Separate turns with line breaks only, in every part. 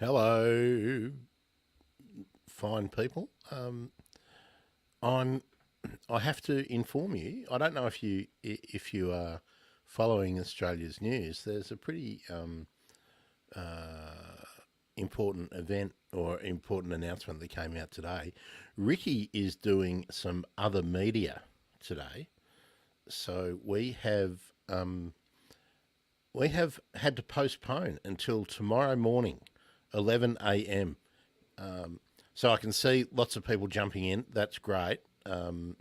Hello, fine people. I'm. I have to inform you. I don't know if you are following Australia's news. There's a pretty important event or important announcement that came out today. Ricki is doing some other media today, so we have had to postpone until tomorrow morning, 11 a.m. So I can see lots of people jumping in. That's great. Hello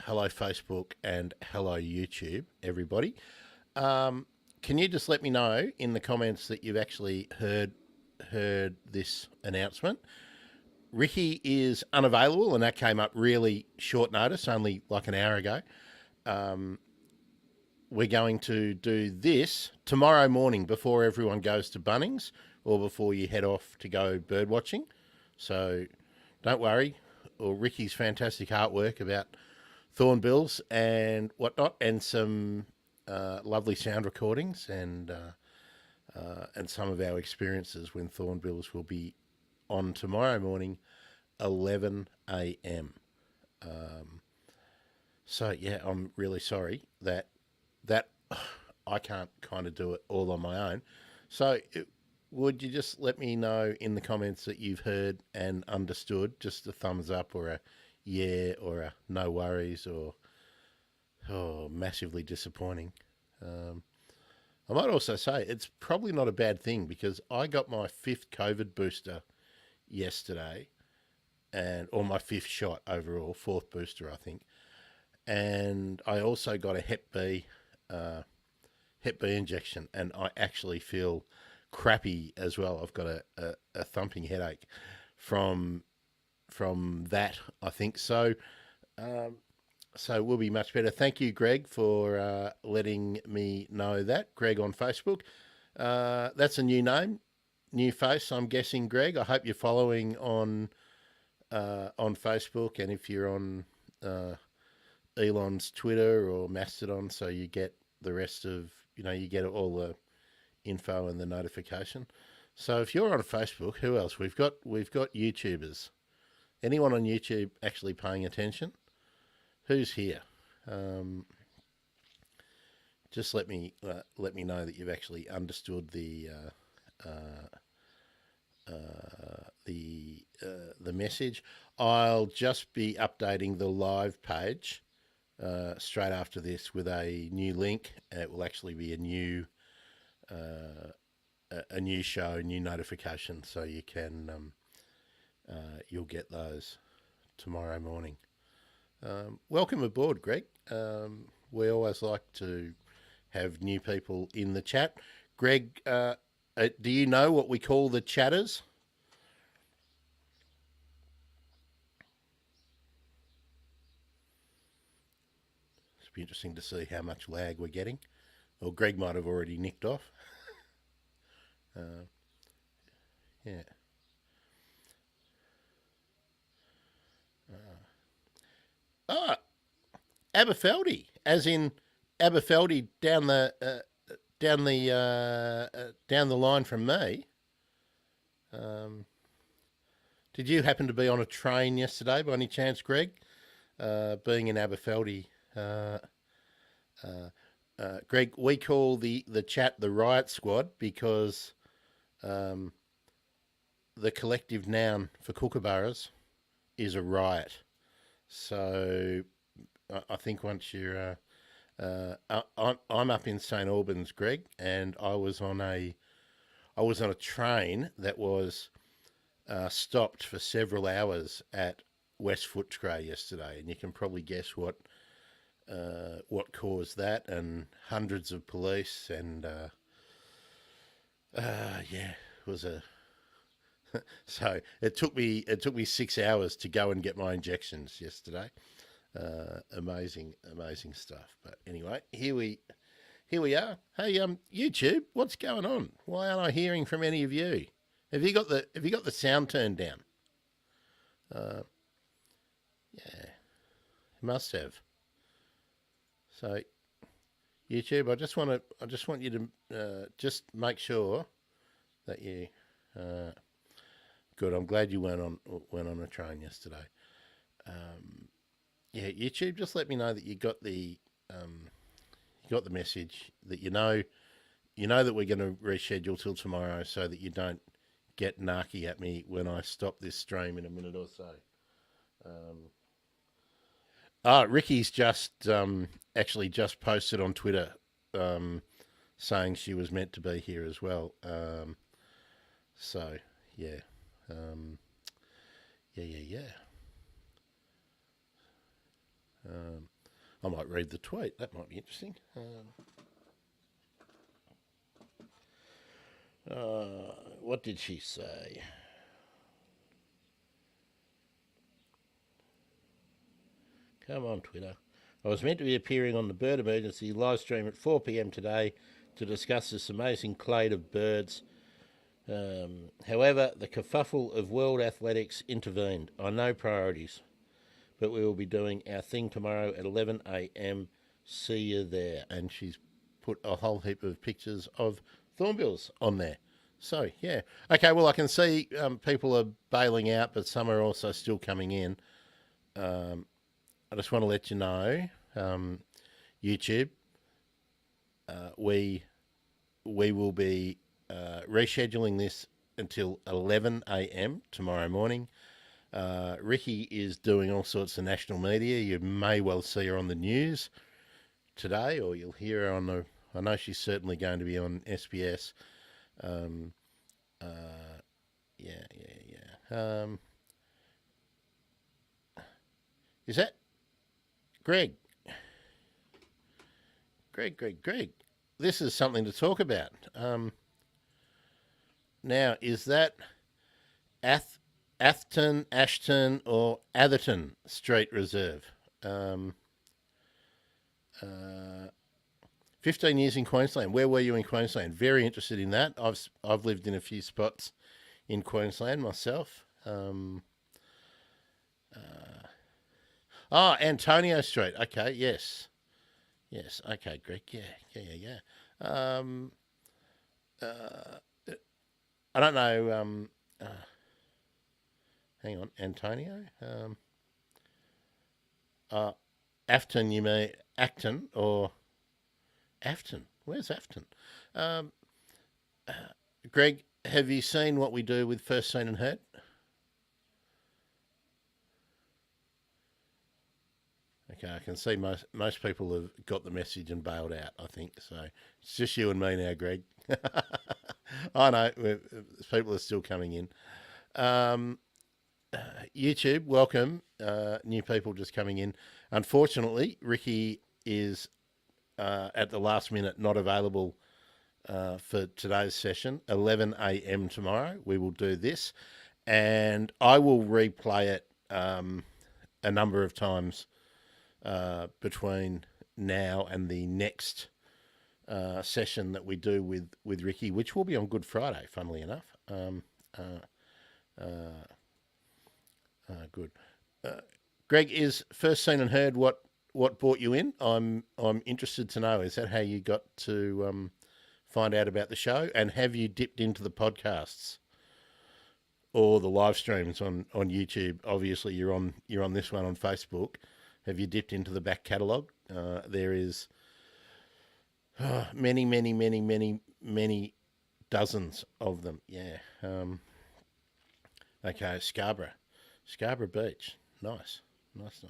Facebook and hello YouTube, everybody. Can you just let me know in the comments that you've actually heard this announcement? Ricki is unavailable, and that came up really short notice, only like an hour ago. We're going to do this tomorrow morning before everyone goes to Bunnings or before you head off to go bird watching. So don't worry. Or Ricki's fantastic artwork about Thornbills and whatnot, and some lovely sound recordings and some of our experiences when Thornbills will be on tomorrow morning, 11 a.m. So yeah, I'm really sorry that I can't kind of do it all on my own. So would you just let me know in the comments that you've heard and understood? Just a thumbs up or a yeah or a no worries or massively disappointing. I might also say it's probably not a bad thing because I got my 5th COVID booster yesterday, or my 5th shot overall, 4th booster I think, and I also got a Hep B injection, and I actually feel crappy as well. I've got a thumping headache from that, I think. So we'll be much better. Thank you, Greg, for letting me know that. Greg on Facebook. That's a new name, new face, I'm guessing, Greg. I hope you're following on Facebook, and if you're on Elon's Twitter or Mastodon, so you get the rest of, you get all the info and the notification. So if you're on Facebook, who else? We've got YouTubers. Anyone on YouTube actually paying attention? Who's here? Just let me know that you've actually understood the message. I'll just be updating the live page straight after this with a new link. It will actually be a new show, new notification, so you can you'll get those tomorrow morning. Welcome aboard, Greg. We always like to have new people in the chat. Greg, do you know what we call the chatters? It's be interesting to see how much lag we're getting. Well, Greg might have already nicked off. Yeah. Aberfeldy, as in Aberfeldy down the line from me. Did you happen to be on a train yesterday by any chance, Greg? Being in Aberfeldy, Greg, we call the chat the Riot Squad because the collective noun for kookaburras is a riot. So I think once you're, I'm up in St Albans, Greg, and I was on a train that was stopped for several hours at West Footscray yesterday, and you can probably guess what caused that, and hundreds of police, and yeah, it was a. So it took me 6 hours to go and get my injections yesterday. Amazing stuff. But anyway, here we are. Hey, YouTube, what's going on? Why aren't I hearing from any of you? Have you got the sound turned down? Yeah, you must have. So, YouTube, I just want you to just make sure that you. Good. I'm glad you went on a train yesterday. Yeah, YouTube. Just let me know that you got the message, that you know that we're going to reschedule till tomorrow, so that you don't get narky at me when I stop this stream in a minute or so. Ricky's just actually just posted on Twitter saying she was meant to be here as well. So yeah, yeah. I might read the tweet. That might be interesting. What did she say? Come on, Twitter. I was meant to be appearing on the Bird Emergency live stream at 4 p.m. today to discuss this amazing clade of birds. However, the kerfuffle of world athletics intervened. I know priorities, but we will be doing our thing tomorrow at 11 a.m. See you there. And she's put a whole heap of pictures of Thornbills on there. So, yeah. Okay, well, I can see people are bailing out, but some are also still coming in. I just want to let you know, YouTube, we will be rescheduling this until 11 a.m. tomorrow morning. Ricki is doing all sorts of national media. You may well see her on the news today, or you'll hear her on the. I know she's certainly going to be on SBS. Yeah. Is that Greg? Greg. This is something to talk about. Now, is that Ashton, or Atherton Street Reserve? 15 years in Queensland. Where were you in Queensland? Very interested in that. I've lived in a few spots in Queensland myself. Antonio Street. Okay, yes. Okay, Greg. Yeah. I don't know. Hang on, Antonio. Afton, you mean Acton or Afton? Where's Afton? Greg, have you seen what we do with First Seen and Heard? Okay, I can see most people have got the message and bailed out, I think. So it's just you and me now, Greg. I know, people are still coming in. YouTube, welcome. New people just coming in. Unfortunately, Ricki is at the last minute not available for today's session. 11 a.m. tomorrow, we will do this. And I will replay it a number of times between now and the next session that we do with Ricki, which will be on Good Friday, funnily enough. Good. Greg, is First Seen and Heard what brought you in? I'm interested to know. Is that how you got to find out about the show? And have you dipped into the podcasts or the live streams on YouTube? Obviously, you're on this one on Facebook. Have you dipped into the back catalogue? There is many dozens of them. Yeah. Okay, Scarborough Beach. Nice. Nice.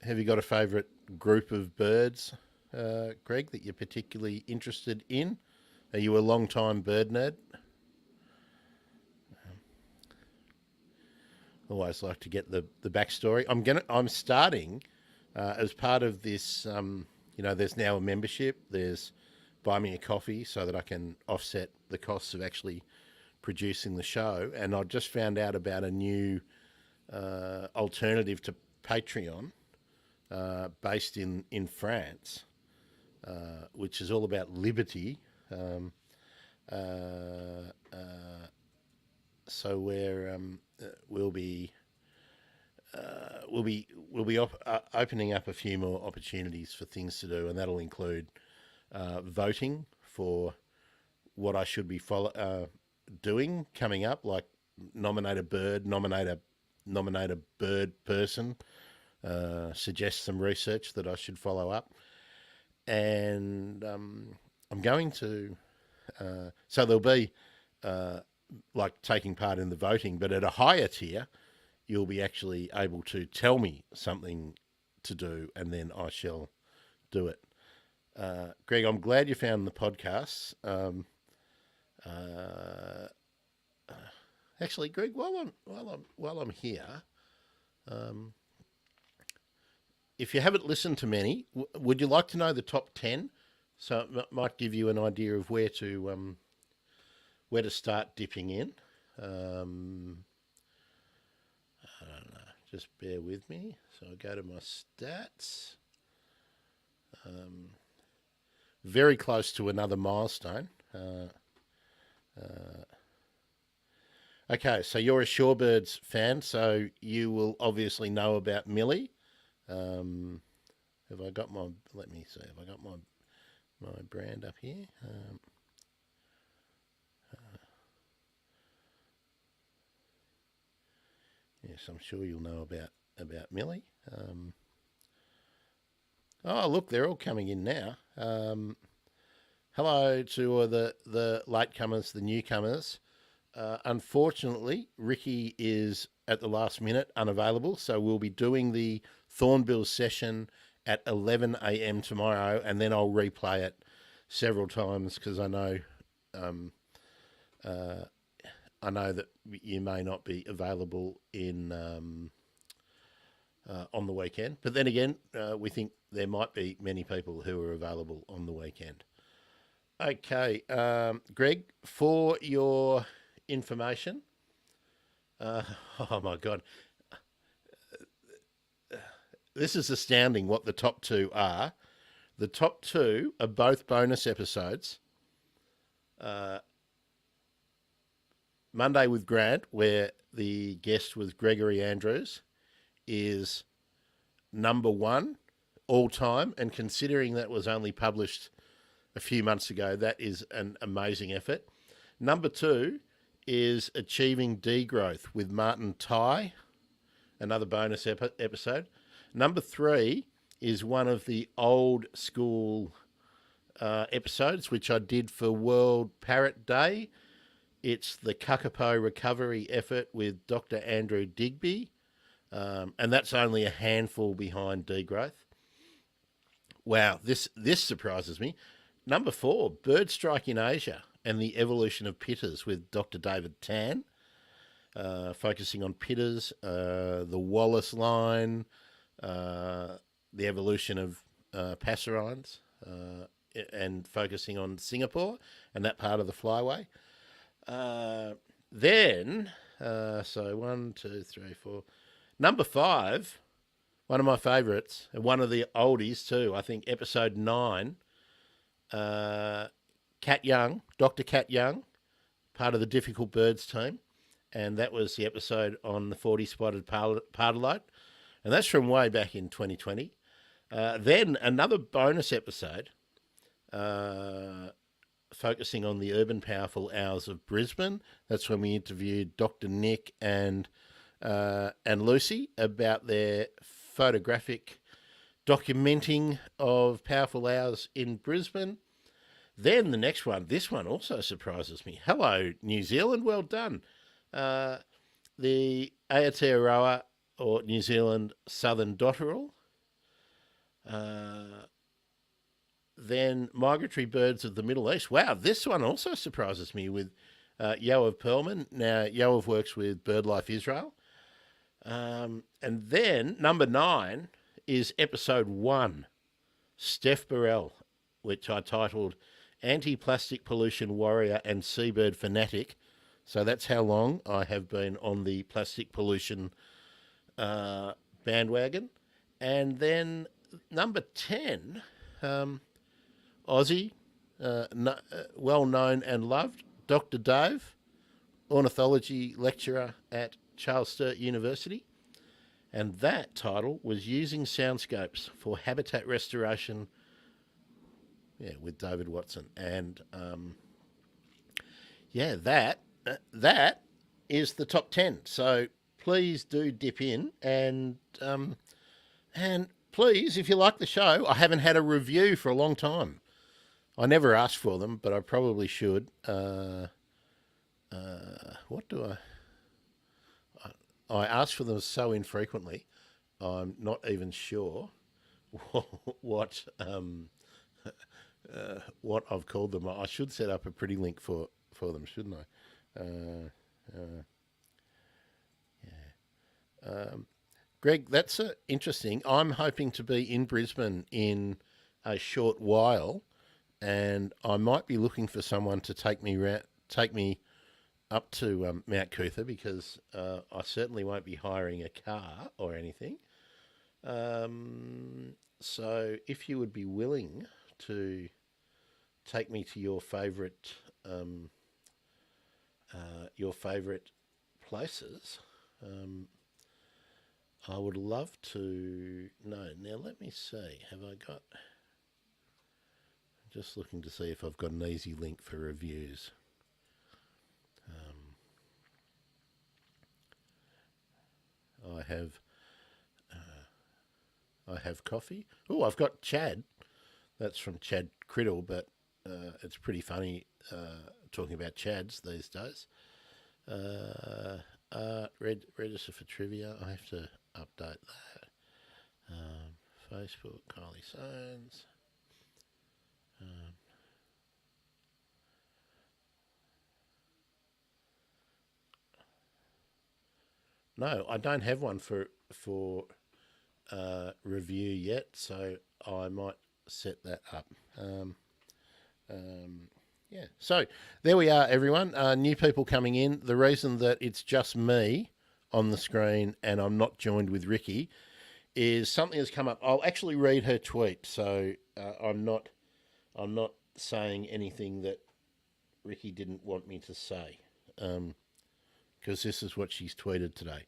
Have you got a favourite group of birds, Greg, that you're particularly interested in? Are you a long-time bird nerd? Always like to get the backstory. I'm starting as part of this. There's now a membership. There's buy me a coffee so that I can offset the costs of actually producing the show. And I just found out about a new alternative to Patreon, based in France, which is all about liberty. So we'll be we'll be opening up a few more opportunities for things to do, and that'll include voting for what I should be doing coming up, like nominate a bird, nominate a bird person, suggest some research that I should follow up, and I'm going to. So there'll be like taking part in the voting, but at a higher tier, you'll be actually able to tell me something to do, and then I shall do it. Greg, I'm glad you found the podcasts. Actually, Greg, while I'm here, if you haven't listened to many, would you like to know the top 10? So it might give you an idea of where to start dipping in. I don't know. Just bear with me. So I go to my stats. Very close to another milestone. Okay, so you're a Shorebirds fan, so you will obviously know about Millie. Have I got my? Let me see. Have I got my brand up here? Yes, I'm sure you'll know about Millie. Oh, look, they're all coming in now. Hello to the latecomers, the newcomers. Unfortunately, Ricki is at the last minute unavailable, so we'll be doing the Thornbills session at 11 a.m. tomorrow, and then I'll replay it several times because I know that you may not be available on the weekend, but then again, we think there might be many people who are available on the weekend. Okay, Greg, for your information, oh my God, this is astounding what the top two are. The top two are both bonus episodes. Monday with Grant, where the guest was Gregory Andrews, is number one all time. And considering that was only published a few months ago, that is an amazing effort. Number two is Achieving Degrowth with Martin Ty, another bonus episode. Number three is one of the old school episodes, which I did for World Parrot Day. It's the Kakapo recovery effort with Dr. Andrew Digby, and that's only a handful behind Degrowth. Wow, this surprises me. Number four, Bird Strike in Asia and the Evolution of Pitters with Dr. David Tan, focusing on pitters, the Wallace line, the evolution of passerines, and focusing on Singapore and that part of the flyway. Then, so 1, 2, 3, 4. Number five, one of my favourites, and one of the oldies too, I think episode 9, Cat Young, Dr. Cat Young, part of the Difficult Birds team, and that was the episode on the 40-spotted pardalote, and that's from way back in 2020. Then another bonus episode focusing on the urban powerful hours of Brisbane. That's when we interviewed Dr. Nick and Lucy about their photographic documenting of powerful hours in Brisbane. Then the next one, this one also surprises me. Hello, New Zealand, well done. The Aotearoa, or New Zealand Southern Dotterel. Then Migratory Birds of the Middle East. Wow, this one also surprises me with Yoav Perlman. Now, Yoav works with BirdLife Israel. And then number 9 is episode 1, Steph Burrell, which I titled Anti-Plastic Pollution Warrior and Seabird Fanatic. So that's how long I have been on the plastic pollution bandwagon. And then number 10, Aussie, well known and loved, Dr. Dave, ornithology lecturer at Charles Sturt University. And that title was Using Soundscapes for Habitat Restoration, with David Watson. And that is the top 10. So please do dip in and please, if you like the show, I haven't had a review for a long time. I never asked for them, but I probably should. What do I ask for them so infrequently. I'm not even sure what I've called them. I should set up a pretty link for them, shouldn't I? Greg, that's interesting. I'm hoping to be in Brisbane in a short while, and I might be looking for someone to take me up to Mount Cootha, because I certainly won't be hiring a car or anything. So if you would be willing to take me to your favourite places, I would love to know. Now let me see. Have I got? I'm just looking to see if I've got an easy link for reviews. I have coffee. Oh, I've got Chad. That's from Chad Criddle, but it's pretty funny talking about Chads these days. Register for trivia. I have to update that. Facebook, Kylie Soanes. No, I don't have one for review yet, so I might set that up. Yeah, so there we are, everyone. New people coming in. The reason that it's just me on the screen and I'm not joined with Ricki is something has come up. I'll actually read her tweet, so I'm not saying anything that Ricki didn't want me to say, because this is what she's tweeted today.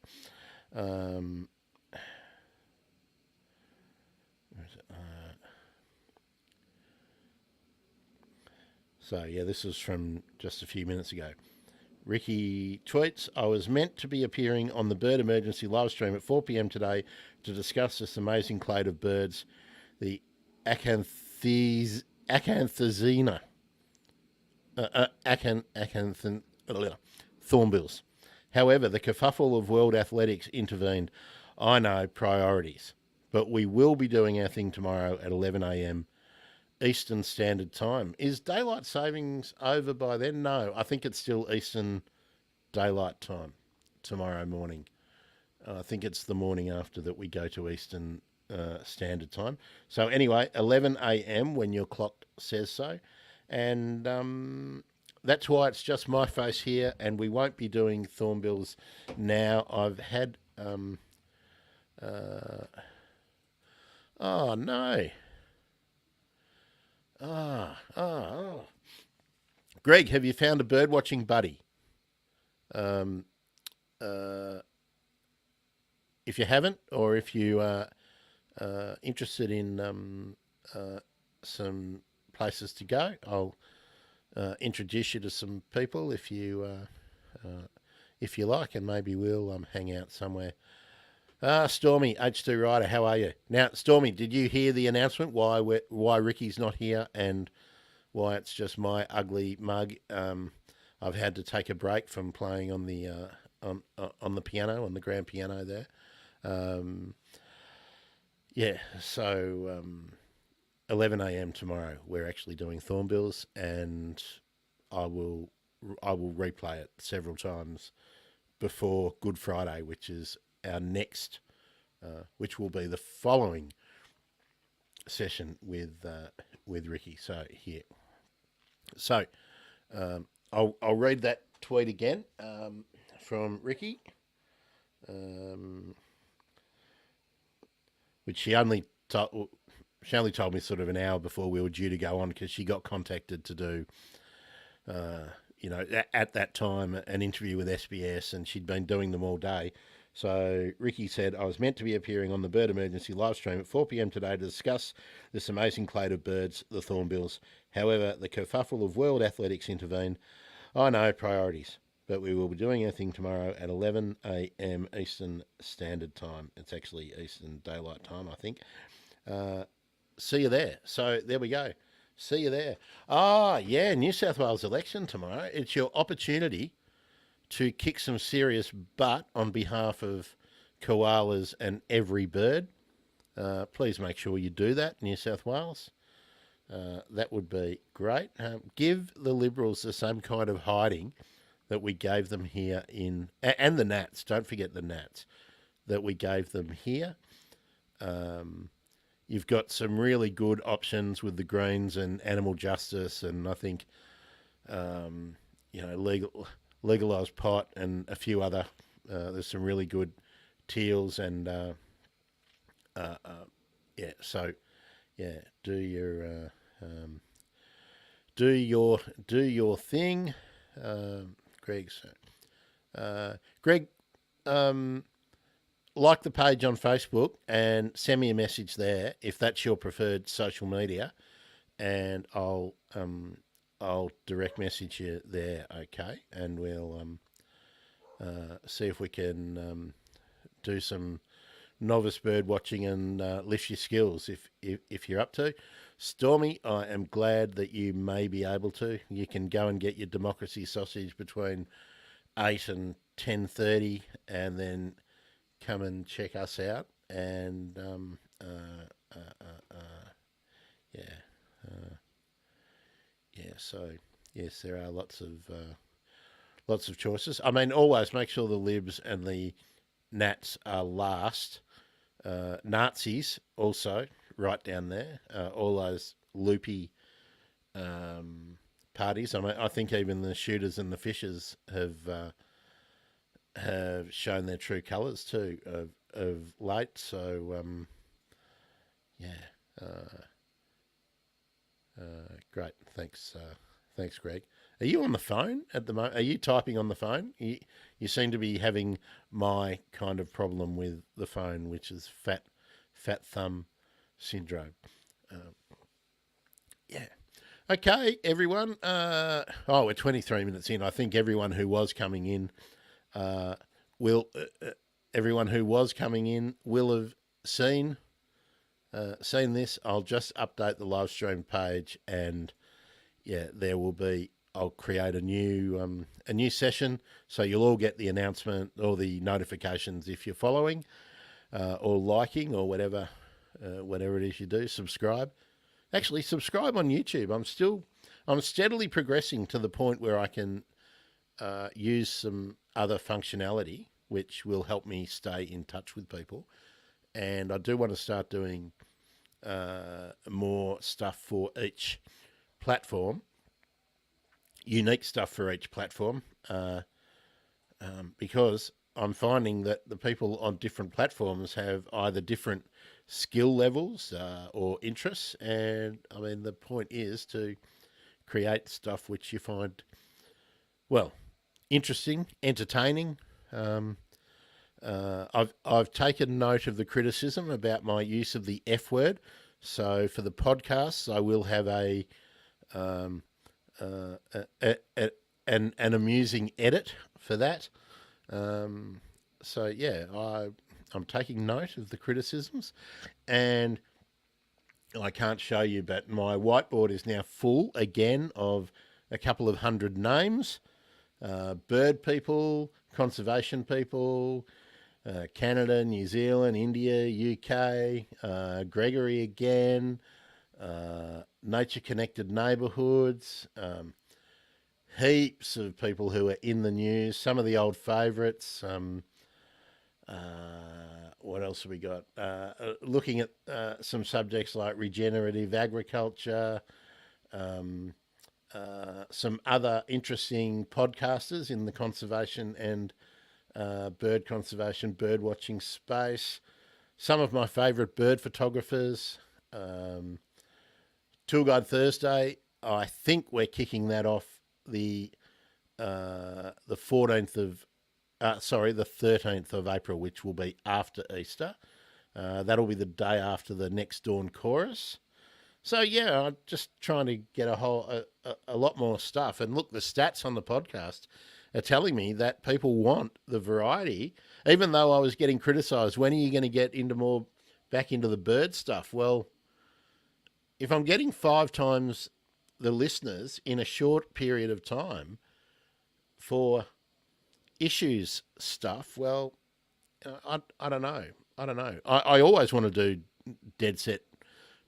So, yeah, this is from just a few minutes ago. Ricki tweets, I was meant to be appearing on the Bird Emergency live stream at 4 p.m. today to discuss this amazing clade of birds, the Acanthizina. Thornbills. However, the kerfuffle of World Athletics intervened. I know, priorities. But we will be doing our thing tomorrow at 11 a.m. Eastern Standard Time. Is daylight savings over by then? No, I think it's still Eastern Daylight Time tomorrow morning. I think it's the morning after that we go to Eastern Standard Time. So anyway, 11 a.m. when your clock says so. And that's why it's just my face here, and we won't be doing Thornbills now. I've had... oh, no. Greg, have you found a birdwatching buddy? If you haven't, or if you are interested in some places to go, I'll introduce you to some people if you like, and maybe we'll hang out somewhere. Stormy, H2 Rider, how are you? Now, Stormy, did you hear the announcement why Ricki's not here and why it's just my ugly mug? I've had to take a break from playing on the on the piano, on the grand piano there. So 11 a.m. tomorrow we're actually doing Thornbills, and I will replay it several times before Good Friday, which is our next, which will be the following session with Ricki. So here, so I'll read that tweet again from Ricki, which she only told me sort of an hour before we were due to go on, because she got contacted to do, at that time, an interview with SBS, and she'd been doing them all day. So Ricki said, I was meant to be appearing on the Bird Emergency live stream at 4 p.m. today to discuss this amazing clade of birds, the Thornbills. However, the kerfuffle of world athletics intervened. I know, priorities. But we will be doing our thing tomorrow at 11 a.m. Eastern Standard Time. It's actually Eastern Daylight Time, I think. See you there. So there we go. See you there. Ah, yeah, New South Wales election tomorrow. It's your opportunity to kick some serious butt on behalf of koalas and every bird. Please make sure you do that, New South Wales. That would be great. Give the Liberals the same kind of hiding that we gave them here and the Nats. Don't forget the Nats that we gave them here. You've got some really good options with the Greens and animal justice, and I think legalised pot and a few other. There's some really good teals and So do your thing. Greg, like the page on Facebook and send me a message there if that's your preferred social media, and I'll direct message you there, okay? And we'll see if we can do some novice bird watching and lift your skills if you're up to. Stormy, I am glad that you may be able to. You can go and get your democracy sausage between 8 and 10:30, and then come and check us out. And so yes, there are lots of choices. I mean, always make sure the Libs and the Nats are last. Nazis also right down there. All those loopy parties. I mean, I think even the shooters and the fishers have shown their true colours too of late. So great. Thanks, Greg. Are you on the phone at the moment? Are you typing on the phone? You seem to be having my kind of problem with the phone, which is fat thumb syndrome. Okay, everyone. We're 23 minutes in. I think everyone who was coming in will have seen this. I'll just update the live stream page, and there will be. I'll create a new session, so you'll all get the announcement or the notifications if you're following or liking or whatever it is you do. Subscribe. Actually, subscribe on YouTube. I'm steadily progressing to the point where I can use some other functionality which will help me stay in touch with people, and I do want to start doing more stuff for each platform. Unique stuff for each platform, because I'm finding that the people on different platforms have either different skill levels or interests, and I mean the point is to create stuff which you find interesting, entertaining. I've taken note of the criticism about my use of the F word, so for the podcasts I will have an amusing edit for that. I'm taking note of the criticisms, and I can't show you, but my whiteboard is now full again of a couple of hundred names. Bird people, conservation people, Canada, New Zealand, India, UK, Gregory again, nature-connected neighbourhoods, heaps of people who are in the news, some of the old favourites. What else have we got? Looking at some subjects like regenerative agriculture, some other interesting podcasters in the conservation and bird conservation, bird watching space, some of my favourite bird photographers. Tour Guide Thursday, I think we're kicking that off the 14th of the 13th of April, which will be after Easter. That'll be the day after the Next Dawn chorus. So yeah, I'm just trying to get a lot more stuff. And look, the stats on the podcast are telling me that people want the variety. Even though I was getting criticised, when are you going to get into more back into the bird stuff? Well, if I'm getting 5 times the listeners in a short period of time for issues stuff, well, I don't know. I don't know. I always want to do dead set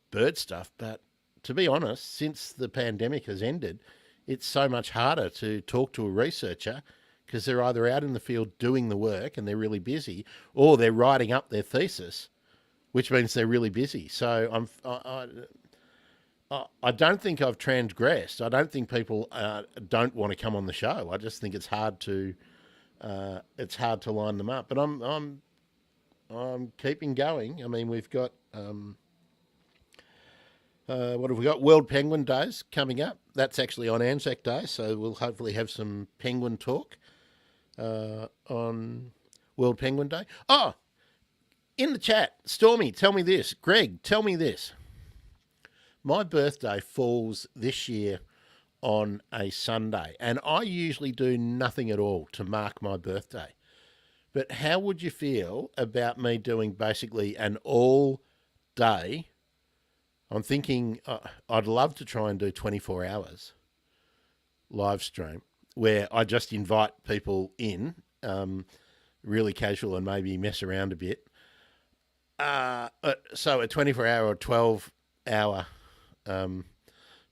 bird stuff, but to be honest, since the pandemic has ended, it's so much harder to talk to a researcher because they're either out in the field doing the work and they're really busy, or they're writing up their thesis, which means they're really busy. So I don't think I've transgressed. I don't think people don't want to come on the show. I just think it's hard to line them up. But I'm keeping going. I mean, we've got what have we got? World Penguin Days coming up. That's actually on Anzac Day, so we'll hopefully have some penguin talk on World Penguin Day. Oh, in the chat, Stormy, tell me this. Greg, tell me this. My birthday falls this year on a Sunday, and I usually do nothing at all to mark my birthday. But how would you feel about me doing basically an all-day? I'm thinking I'd love to try and do 24 hours live stream where I just invite people in, really casual, and maybe mess around a bit. So a 24-hour or 12-hour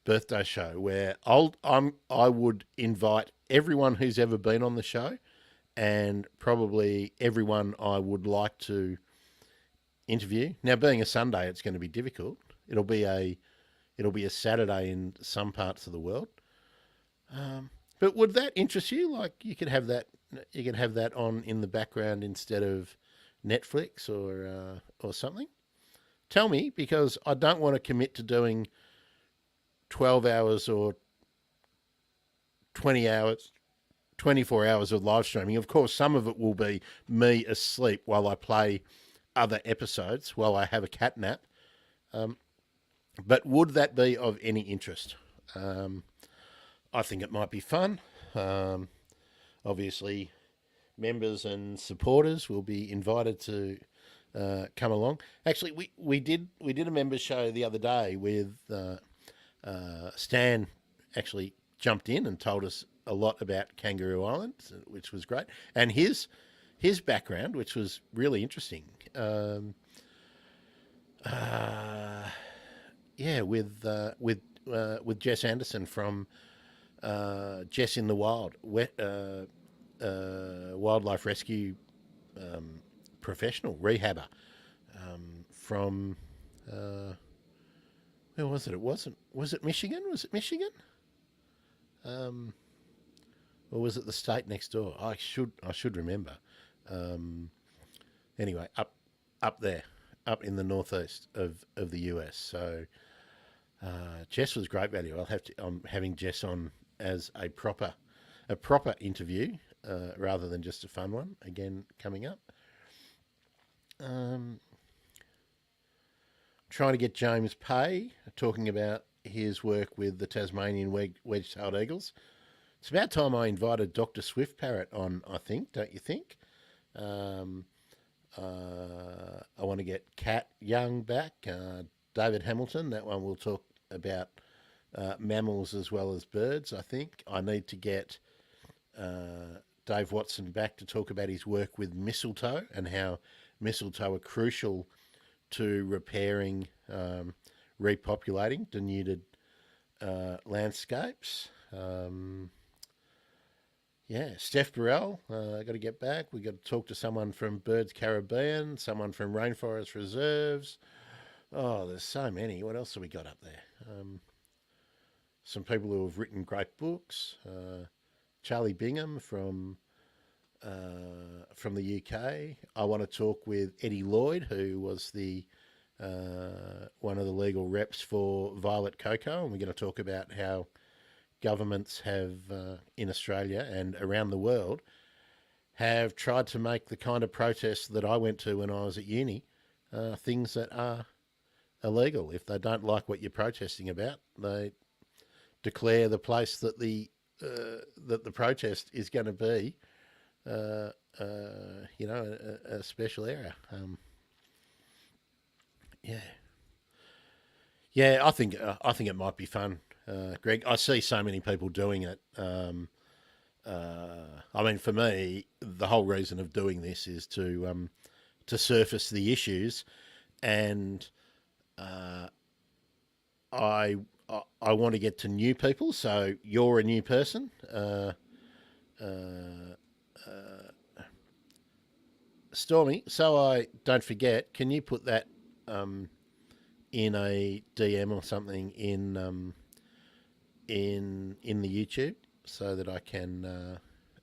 birthday show where I would invite everyone who's ever been on the show and probably everyone I would like to interview. Now, being a Sunday, it's going to be difficult. It'll be a Saturday in some parts of the world. But would that interest you? Like you could have that on in the background instead of Netflix or something. Tell me, because I don't want to commit to doing 12 hours or 20 hours, 24 hours of live streaming. Of course, some of it will be me asleep while I play other episodes while I have a cat nap. But would that be of any interest? I think it might be fun. Obviously, members and supporters will be invited to come along. Actually, we did a members show the other day with Stan. Actually, jumped in and told us a lot about Kangaroo Island, which was great, and his background, which was really interesting. Yeah, with Jess Anderson from Jess in the Wild, wildlife rescue professional, rehabber from where was it? Was it Michigan? Was it Michigan? Or was it the state next door? I should remember. Anyway, up there, up in the northeast of the US. So Jess was great value. I'm having Jess on as a proper interview rather than just a fun one. Again, coming up. Trying to get James Pay talking about his work with the Tasmanian wedge-tailed eagles. It's about time I invited Dr. Swift Parrot on, I think, don't you think? I want to get Kat Young back, David Hamilton. That one we'll talk about mammals as well as birds, I think. I need to get Dave Watson back to talk about his work with mistletoe and how mistletoe are crucial to repairing, repopulating denuded landscapes. Yeah, Steph Burrell, got to get back. We've got to talk to someone from Birds Caribbean, someone from Rainforest Reserves. Oh, there's so many. What else have we got up there? Some people who have written great books. Charlie Bingham from the UK. I want to talk with Eddie Lloyd, who was the one of the legal reps for Violet Cocoa, and we're going to talk about how governments have in Australia and around the world have tried to make the kind of protests that I went to when I was at uni things that are illegal. If they don't like what you're protesting about, they declare the place that the protest is going to be, a special area. Yeah, yeah. I think it might be fun, Greg. I see so many people doing it. I mean, for me, the whole reason of doing this is to surface the issues, and I I want to get to new people. So you're a new person. Stormy, so I don't forget, can you put that in a DM or something in the YouTube so that I can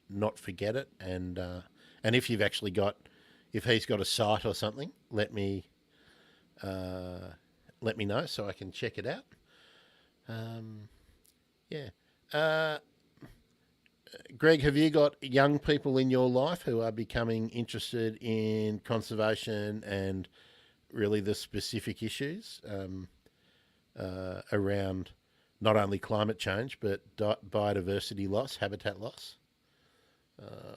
not forget it, and if you've actually got, if he's got a site or something, let me know so I can check it out. Yeah. Greg, have you got young people in your life who are becoming interested in conservation and really the specific issues around not only climate change but biodiversity loss, habitat loss?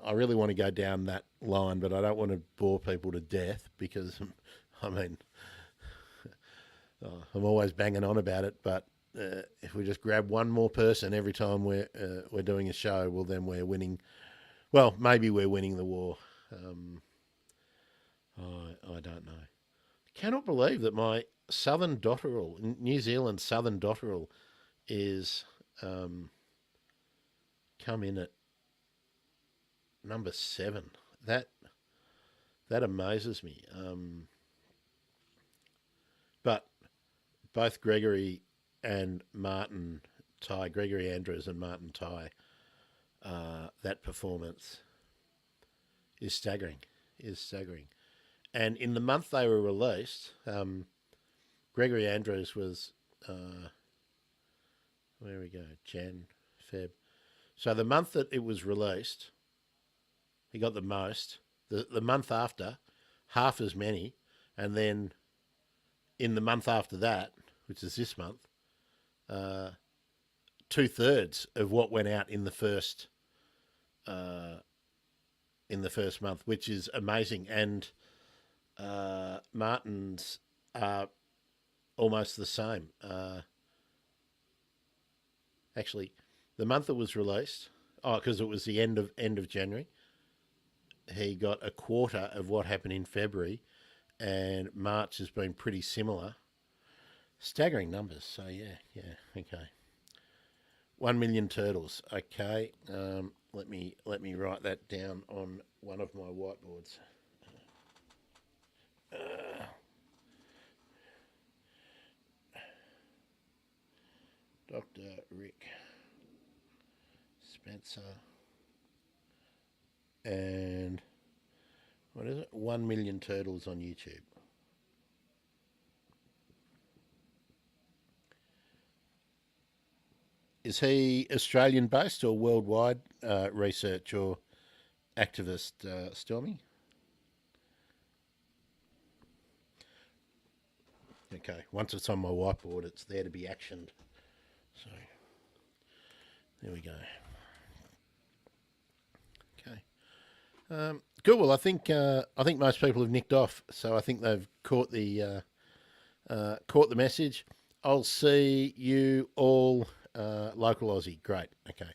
I really want to go down that line, but I don't want to bore people to death because, I mean, I'm always banging on about it, but if we just grab one more person every time we're doing a show, well, then we're winning. Well, maybe we're winning the war. I don't know. Cannot believe that my southern dotterel, New Zealand southern dotterel, is come in at number 7. That amazes me. But both Gregory and Martin Ty, Gregory Andrews and Martin Ty, that performance is staggering. And in the month they were released, Gregory Andrews was, where we go, Jan, Feb. So the month that it was released, he got the most. The month after, half as many. And then in the month after that, which is this month, 2/3 of what went out in the first month, which is amazing. And Martin's are almost the same. Actually, the month it was released, because it was the end of January, he got a quarter of what happened in February, and March has been pretty similar. Staggering numbers. So yeah, okay. 1 million turtles. Okay, let me write that down on one of my whiteboards. Dr. Rick Spencer, and what is it? 1 million turtles on YouTube. Is he Australian based or worldwide research or activist, Stormy? Okay, once it's on my whiteboard, it's there to be actioned. So, there we go. Okay. Good. Well, I think most people have nicked off, so I think they've caught the message. I'll see you all local Aussie. Great. Okay.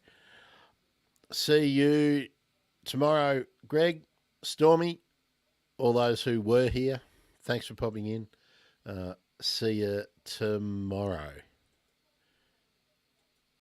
See you tomorrow, Greg, Stormy, all those who were here. Thanks for popping in. See you tomorrow.